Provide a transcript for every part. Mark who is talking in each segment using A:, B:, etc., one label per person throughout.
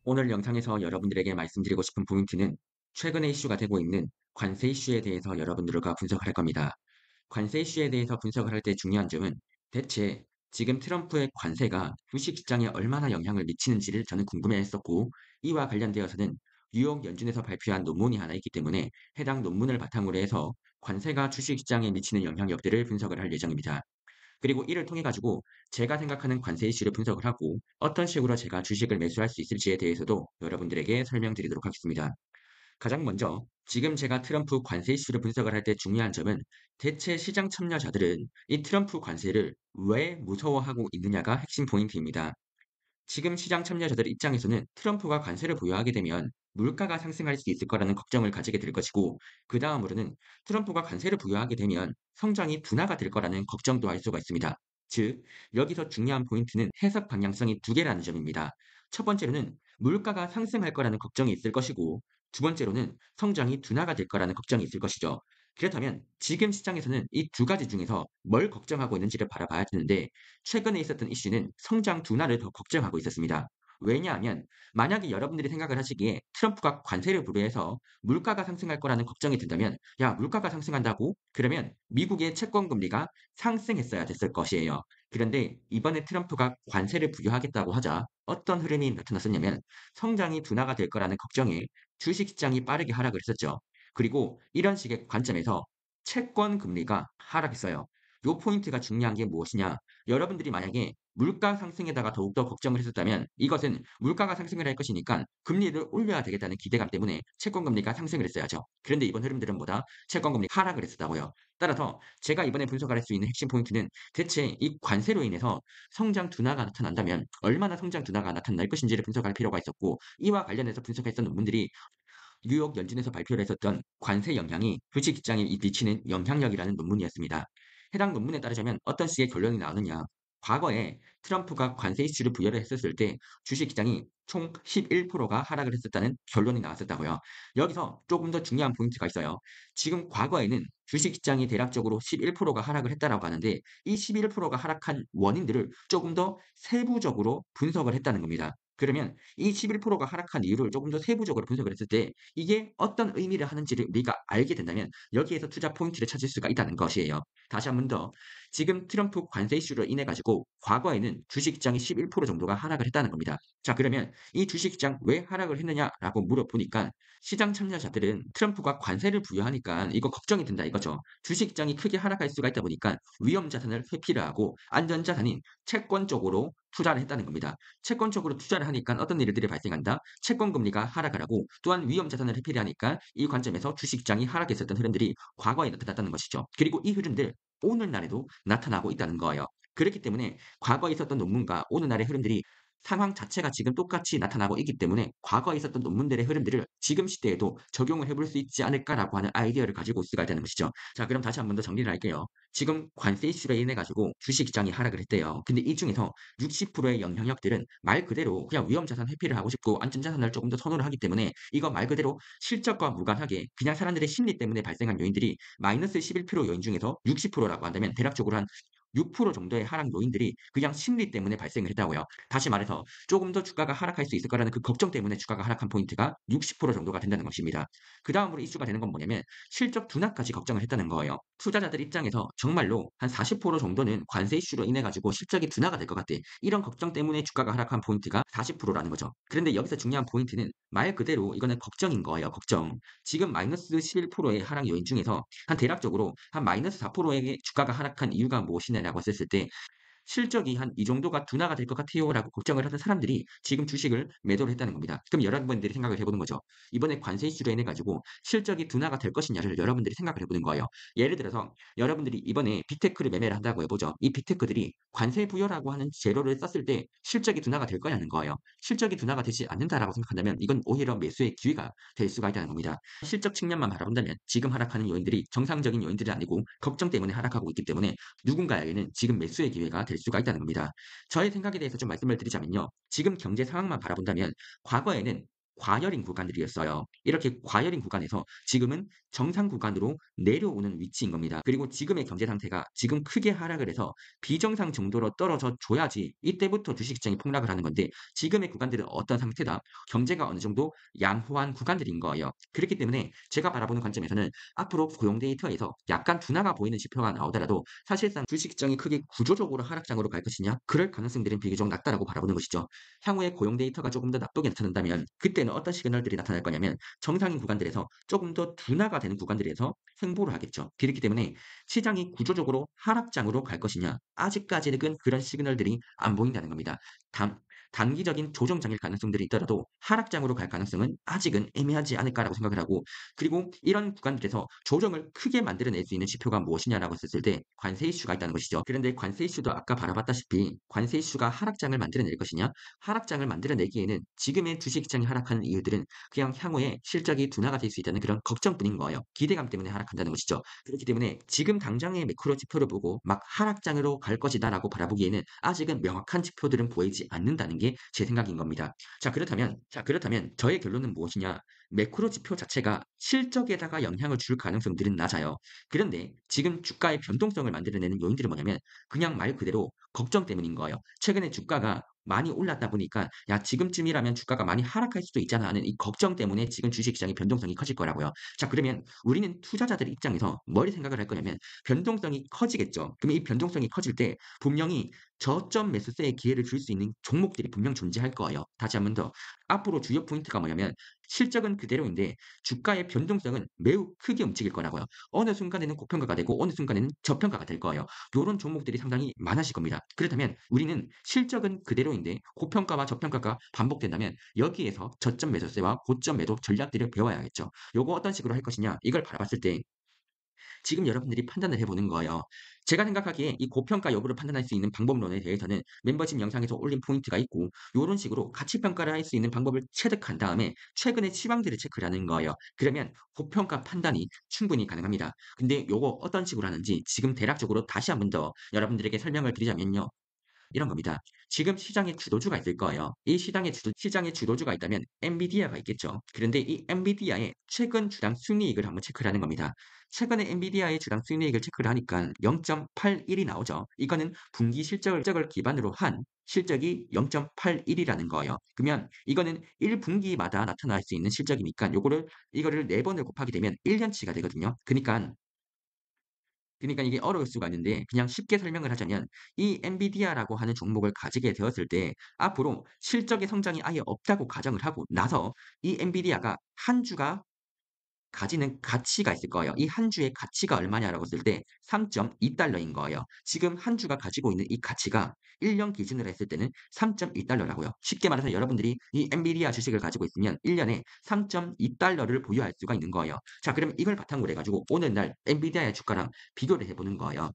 A: 오늘 영상에서 여러분들에게 말씀드리고 싶은 포인트는 최근에 이슈가 되고 있는 관세 이슈에 대해서 여러분들과 분석을 할 겁니다. 관세 이슈에 대해서 분석을 할 때 중요한 점은 대체 지금 트럼프의 관세가 주식시장에 얼마나 영향을 미치는지를 저는 궁금해했었고, 이와 관련되어서는 뉴욕 연준에서 발표한 논문이 하나 있기 때문에 해당 논문을 바탕으로 해서 관세가 주식시장에 미치는 영향력들을 분석을 할 예정입니다. 그리고 이를 통해 가지고 제가 생각하는 관세 이슈를 분석을 하고 어떤 식으로 제가 주식을 매수할 수 있을지에 대해서도 여러분들에게 설명드리도록 하겠습니다. 가장 먼저 지금 제가 트럼프 관세 이슈를 분석을 할 때 중요한 점은 대체 시장 참여자들은 이 트럼프 관세를 왜 무서워하고 있느냐가 핵심 포인트입니다. 지금 시장 참여자들 입장에서는 트럼프가 관세를 부여하게 되면 물가가 상승할 수 있을 거라는 걱정을 가지게 될 것이고, 그 다음으로는 트럼프가 관세를 부여하게 되면 성장이 둔화가 될 거라는 걱정도 할 수가 있습니다. 즉, 여기서 중요한 포인트는 해석 방향성이 두 개라는 점입니다. 첫 번째로는 물가가 상승할 거라는 걱정이 있을 것이고, 두 번째로는 성장이 둔화가 될 거라는 걱정이 있을 것이죠. 그렇다면 지금 시장에서는 이 두 가지 중에서 뭘 걱정하고 있는지를 바라봐야 되는데, 최근에 있었던 이슈는 성장 둔화를 더 걱정하고 있었습니다. 왜냐하면 만약에 여러분들이 생각을 하시기에 트럼프가 관세를 부여해서 물가가 상승할 거라는 걱정이 든다면, 야, 물가가 상승한다고? 그러면 미국의 채권 금리가 상승했어야 됐을 것이에요. 그런데 이번에 트럼프가 관세를 부여하겠다고 하자 어떤 흐름이 나타났었냐면, 성장이 둔화가 될 거라는 걱정에 주식 시장이 빠르게 하락을 했었죠. 그리고 이런 식의 관점에서 채권 금리가 하락했어요. 요 포인트가 중요한 게 무엇이냐? 여러분들이 만약에 물가 상승에다가 더욱더 걱정을 했었다면, 이것은 물가가 상승을 할 것이니까 금리를 올려야 되겠다는 기대감 때문에 채권 금리가 상승을 했어야죠. 그런데 이번 흐름들은 뭐다? 채권 금리 하락을 했었다고요. 따라서 제가 이번에 분석할 수 있는 핵심 포인트는 대체 이 관세로 인해서 성장 둔화가 나타난다면 얼마나 성장 둔화가 나타날 것인지를 분석할 필요가 있었고, 이와 관련해서 분석했던 논문들이 뉴욕 연준에서 발표를 했었던 관세 영향이 주식시장에 미치는 영향력이라는 논문이었습니다. 해당 논문에 따르자면 어떤 식의 결론이 나오느냐. 과거에 트럼프가 관세 이슈를 부여를 했었을 때 주식시장이 총 11%가 하락을 했었다는 결론이 나왔었다고요. 여기서 조금 더 중요한 포인트가 있어요. 지금 과거에는 주식시장이 대략적으로 11%가 하락을 했다라고 하는데, 이 11%가 하락한 원인들을 조금 더 세부적으로 분석을 했다는 겁니다. 그러면 이 11%가 하락한 이유를 조금 더 세부적으로 분석을 했을 때 이게 어떤 의미를 하는지를 우리가 알게 된다면 여기에서 투자 포인트를 찾을 수가 있다는 것이에요. 다시 한 번 더, 지금 트럼프 관세 이슈로 인해 가지고 과거에는 주식시장이 11% 정도가 하락을 했다는 겁니다. 자, 그러면 이 주식시장 왜 하락을 했느냐라고 물어보니까 시장 참여자들은 트럼프가 관세를 부여하니까 이거 걱정이 든다 이거죠. 주식시장이 크게 하락할 수가 있다 보니까 위험 자산을 회피를 하고 안전 자산인 채권 쪽으로 투자를 했다는 겁니다. 채권 쪽으로 투자를 하니까 어떤 일들이 발생한다? 채권 금리가 하락을 하고, 또한 위험 자산을 회피를 하니까 이 관점에서 주식시장이 하락했었던 흐름들이 과거에 나타났다는 것이죠. 그리고 이 흐름들 오늘날에도 나타나고 있다는 거예요. 그렇기 때문에 과거에 있었던 논문과 오늘날의 흐름들이 상황 자체가 지금 똑같이 나타나고 있기 때문에 과거에 있었던 논문들의 흐름들을 지금 시대에도 적용을 해볼 수 있지 않을까라고 하는 아이디어를 가지고 있어야 되는 것이죠. 자, 그럼 다시 한 번 더 정리를 할게요. 지금 관세 이슈로 인해 가지고 주식시장이 하락을 했대요. 근데 이 중에서 60%의 영향력들은 말 그대로 그냥 위험자산 회피를 하고 싶고 안전자산을 조금 더 선호를 하기 때문에, 이거 말 그대로 실적과 무관하게 그냥 사람들의 심리 때문에 발생한 요인들이 마이너스 11% 요인 중에서 60%라고 한다면 대략적으로 한 6% 정도의 하락 요인들이 그냥 심리 때문에 발생을 했다고요. 다시 말해서 조금 더 주가가 하락할 수 있을 거라는 그 걱정 때문에 주가가 하락한 포인트가 60% 정도가 된다는 것입니다. 그 다음으로 이슈가 되는 건 뭐냐면 실적 둔화까지 걱정을 했다는 거예요. 투자자들 입장에서 정말로 한 40% 정도는 관세 이슈로 인해 가지고 실적이 둔화가 될 것 같아. 이런 걱정 때문에 주가가 하락한 포인트가 40%라는 거죠. 그런데 여기서 중요한 포인트는 말 그대로 이거는 걱정인 거예요. 걱정. 지금 마이너스 11%의 하락 요인 중에서 한 대략적으로 한 마이너스 4%에게 주가가 하락한 이유가 무엇이냐라고 했을 때 실적이 한 이 정도가 둔화가 될 것 같아요라고 걱정을 하던 사람들이 지금 주식을 매도를 했다는 겁니다. 그럼 여러분들이 생각을 해보는 거죠. 이번에 관세 이슈로 인해 가지고 실적이 둔화가 될 것이냐를 여러분들이 생각을 해보는 거예요. 예를 들어서 여러분들이 이번에 빅테크를 매매를 한다고 해보죠. 이 빅테크들이 관세 부여라고 하는 재료를 썼을 때 실적이 둔화가 될 거냐는 거예요. 실적이 둔화가 되지 않는다라고 생각한다면 이건 오히려 매수의 기회가 될 수가 있다는 겁니다. 실적 측면만 바라본다면 지금 하락하는 요인들이 정상적인 요인들이 아니고 걱정 때문에 하락하고 있기 때문에 누군가에게는 지금 매수의 기회가 될 수가 있다는 겁니다. 저의 생각에 대해서 좀 말씀을 드리자면요. 지금 경제 상황만 바라본다면 과거에는 과열인 구간들이었어요. 이렇게 과열인 구간에서 지금은 정상 구간으로 내려오는 위치인 겁니다. 그리고 지금의 경제 상태가 지금 크게 하락을 해서 비정상 정도로 떨어져 줘야지 이때부터 주식 시장이 폭락을 하는 건데 지금의 구간들은 어떤 상태다? 경제가 어느 정도 양호한 구간들인 거예요. 그렇기 때문에 제가 바라보는 관점에서는 앞으로 고용 데이터에서 약간 둔화가 보이는 지표가 나오더라도 사실상 주식 시장이 크게 구조적으로 하락장으로 갈 것이냐? 그럴 가능성들은 비교적 낮다라고 바라보는 것이죠. 향후에 고용 데이터가 조금 더 나쁘게 나타난다면 그때는 어떤 시그널들이 나타날 거냐면 정상인 구간들에서 조금 더 둔화가 되는 구간들에서 횡보를 하겠죠. 그렇기 때문에 시장이 구조적으로 하락장으로 갈 것이냐? 아직까지는 그런 시그널들이 안 보인다는 겁니다. 단, 단기적인 조정장일 가능성들이 있더라도 하락장으로 갈 가능성은 아직은 애매하지 않을까라고 생각을 하고 그리고 이런 구간들에서 조정을 크게 만들어낼 수 있는 지표가 무엇이냐라고 했을 때 관세 이슈가 있다는 것이죠. 그런데 관세 이슈도 아까 바라봤다시피 관세 이슈가 하락장을 만들어낼 것이냐? 하락장을 만들어내기에는 지금의 주식시장이 하락하는 이유들은 그냥 향후에 실적이 둔화가 될 수 있다는 그런 걱정뿐인 거예요. 기대감 때문에 하락한다는 것이죠. 그렇기 때문에 지금 당장의 매크로 지표를 보고 막 하락장으로 갈 것이다라고 바라보기에는 아직은 명확한 지표들은 보이지 않는다는 게 제 생각인 겁니다. 자 그렇다면 저의 결론은 무엇이냐? 매크로 지표 자체가 실적에다가 영향을 줄 가능성들은 낮아요. 그런데 지금 주가의 변동성을 만들어내는 요인들은 뭐냐면 그냥 말 그대로 걱정 때문인 거예요. 최근에 주가가 많이 올랐다 보니까 '야 지금쯤이라면 주가가 많이 하락할 수도 있잖아.' 하는 이 걱정 때문에 지금 주식시장의 변동성이 커질 거라고요. 자 그러면 우리는 투자자들 입장에서 뭘 생각을 할 거냐면 변동성이 커지겠죠. 그럼 이 변동성이 커질 때 분명히 저점 매수세의 기회를 줄 수 있는 종목들이 분명 존재할 거예요. 다시 한 번 더 앞으로 주요 포인트가 뭐냐면 실적은 그대로인데 주가의 변동성은 매우 크게 움직일 거라고요. 어느 순간에는 고평가가 되고 어느 순간에는 저평가가 될 거예요. 요런 종목들이 상당히 많아질 겁니다. 그렇다면 우리는 실적은 그대로인데 고평가와 저평가가 반복된다면 여기에서 저점 매수세와 고점 매도 전략들을 배워야겠죠. 요거 어떤 식으로 할 것이냐 이걸 바라봤을 때 지금 여러분들이 판단을 해 보는 거예요. 제가 생각하기에 이 고평가 여부를 판단할 수 있는 방법론에 대해서는 멤버십 영상에서 올린 포인트가 있고 요런 식으로 가치 평가를 할 수 있는 방법을 체득한 다음에 최근의 시황들을 체크를 하는 거예요. 그러면 고평가 판단이 충분히 가능합니다. 근데 요거 어떤 식으로 하는지 지금 대략적으로 다시 한 번 더 여러분들에게 설명을 드리자면요. 이런 겁니다. 지금 시장에 주도주가 있을 거예요. 이 시장에 주도주가 있다면 엔비디아가 있겠죠. 그런데 이 엔비디아의 최근 주당 순이익을 한번 체크를 하는 겁니다. 최근에 엔비디아의 주당 순이익을 체크를 하니까 0.81이 나오죠. 이거는 분기 실적을 기반으로 한 실적이 0.81이라는 거예요. 그러면 이거는 1분기마다 나타날 수 있는 실적이니까 이거를 4번을 곱하게 되면 1년치가 되거든요. 그러니까 이게 어려울 수가 있는데 그냥 쉽게 설명을 하자면 이 엔비디아라고 하는 종목을 가지게 되었을 때 앞으로 실적의 성장이 아예 없다고 가정을 하고 나서 이 엔비디아가 한 주가 가지는 가치가 있을 거예요. 이 한 주의 가치가 얼마냐라고 했을 때 3.2달러인 거예요. 지금 한 주가 가지고 있는 이 가치가 1년 기준으로 했을 때는 3.2달러라고요. 쉽게 말해서 여러분들이 이 엔비디아 주식을 가지고 있으면 1 년에 3.2달러를 보유할 수가 있는 거예요. 자 그럼 이걸 바탕으로 해 가지고 오늘날 엔비디아의 주가랑 비교를 해 보는 거예요.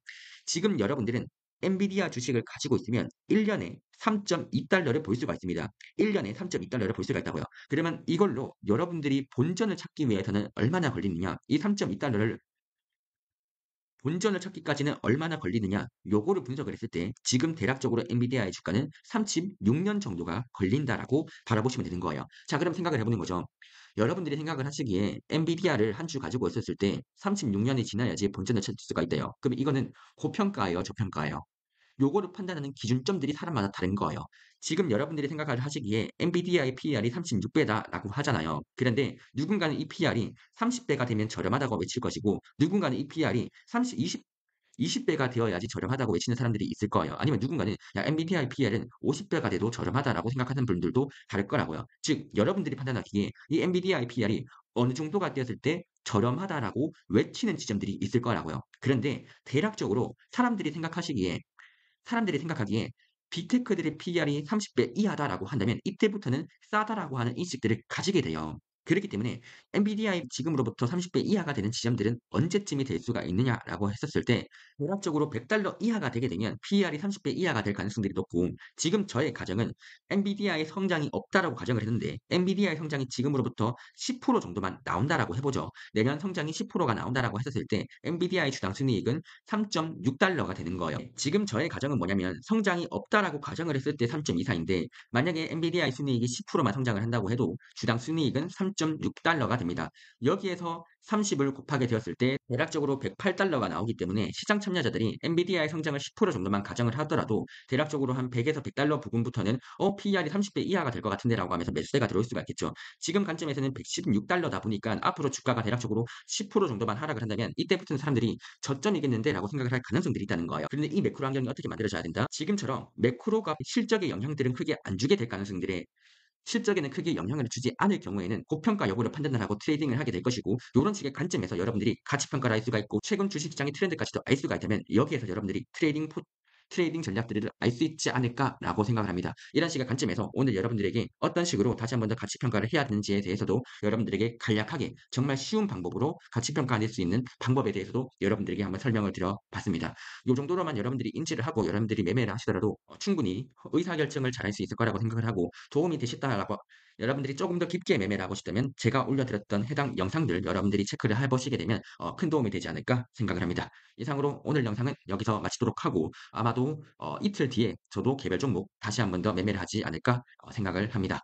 A: 지금 여러분들은 엔비디아 주식을 가지고 있으면 1 년에 3.2달러를 볼 수가 있습니다. 1 년에 3.2달러를 볼 수가 있다고요. 그러면 이걸로 여러분들이 본전을 찾기 위해서는 얼마나 걸리느냐? 이 3.2달러를 본전을 찾기까지는 얼마나 걸리느냐? 요거를 분석을 했을 때 지금 대략적으로 엔비디아의 주가는 36년 정도가 걸린다라고 바라보시면 되는 거예요. 자, 그럼 생각을 해 보는 거죠. 여러분들이 생각을 하시기에 엔비디아를 한 주 가지고 있었을 때 36년이 지나야지 본전을 찾을 수가 있대요. 그럼 이거는 고평가예요, 저평가예요? 요거를 판단하는 기준점들이 사람마다 다른 거예요. 지금 여러분들이 생각을 하시기에 엔비디아의 PER이 36배다라고 하잖아요. 그런데 누군가는 이 PER이 30배가 되면 저렴하다고 외칠 것이고 누군가는 이 PER이 20배가 되어야지 저렴하다고 외치는 사람들이 있을 거예요. 아니면 누군가는 야 엔비디아의 PER은 50배가 돼도 저렴하다라고 생각하는 분들도 다를 거라고요. 즉 여러분들이 판단하기에 이 엔비디아의 PER이 어느 정도가 되었을 때 저렴하다라고 외치는 지점들이 있을 거라고요. 그런데 대략적으로 사람들이 생각하기에 빅테크들의 PER이 30배 이하다라고 한다면 이때부터는 싸다라고 하는 인식들을 가지게 돼요. 그렇기 때문에 엔비디아의 지금으로부터 30배 이하가 되는 지점들은 언제쯤이 될 수가 있느냐라고 했었을 때 대략적으로 $100 이하가 되게 되면 PER이 30배 이하가 될 가능성들이 높고, 지금 저의 가정은 엔비디아의 성장이 없다라고 가정을 했는데 엔비디아의 성장이 지금으로부터 10% 정도만 나온다라고 해 보죠. 내년 성장이 10%가 나온다라고 했었을 때 엔비디아의 주당 순이익은 $3.6가 되는 거예요. 지금 저의 가정은 뭐냐면 성장이 없다라고 가정을 했을 때 3.24인데, 만약에 엔비디아의 순이익이 10%만 성장을 한다고 해도 주당 순이익은 $3.6가 됩니다. 여기에서 30을 곱하게 되었을 때 대략적으로 $108가 나오기 때문에 시장 참여자들이 엔비디아의 성장을 10% 정도만 가정을 하더라도 대략적으로 한 100에서 $100 부근부터는 PER이 30배 이하가 될 것 같은데라고 하면서 매수세가 들어올 수가 있겠죠. 지금 관점에서는 $116다 보니까 앞으로 주가가 대략적으로 10% 정도만 하락을 한다면 이때부터는 사람들이 저점이겠는데라고 생각을 할 가능성들이 있다는 거예요. 그런데 이 매크로 환경이 어떻게 만들어져야 된다? 지금처럼 매크로가 실적의 영향들은 크게 안 주게 될 가능성들에 실적에는 크게 영향을 주지 않을 경우에는 고평가 여부를 판단을 하고 트레이딩을 하게 될 것이고, 요런 식의 관점에서 여러분들이 가치 평가를 할 수가 있고 최근 주식 시장의 트렌드까지도 알 수가 있다면 여기에서 여러분들이 트레이딩 전략들을 알 수 있지 않을까라고 생각을 합니다. 이런 식의 관점에서 오늘 여러분들에게 어떤 식으로 다시 한 번 더 가치 평가를 해야 되는지에 대해서도 여러분들에게 간략하게 정말 쉬운 방법으로 가치 평가할 수 있는 방법에 대해서도 여러분들에게 한번 설명을 드려 봤습니다. 요 정도로만 여러분들이 인지를 하고 여러분들이 매매를 하시더라도 충분히 의사결정을 잘할 수 있을 거라고 생각을 하고, 도움이 되셨다라고 여러분들이 조금 더 깊게 매매를 하고 싶다면 제가 올려드렸던 해당 영상들 여러분들이 체크를 해 보시게 되면 큰 도움이 되지 않을까 생각을 합니다. 이상으로 오늘 영상은 여기서 마치도록 하고, 아마도 이틀 뒤에 저도 개별 종목 다시 한 번 더 매매를 하지 않을까 생각을 합니다.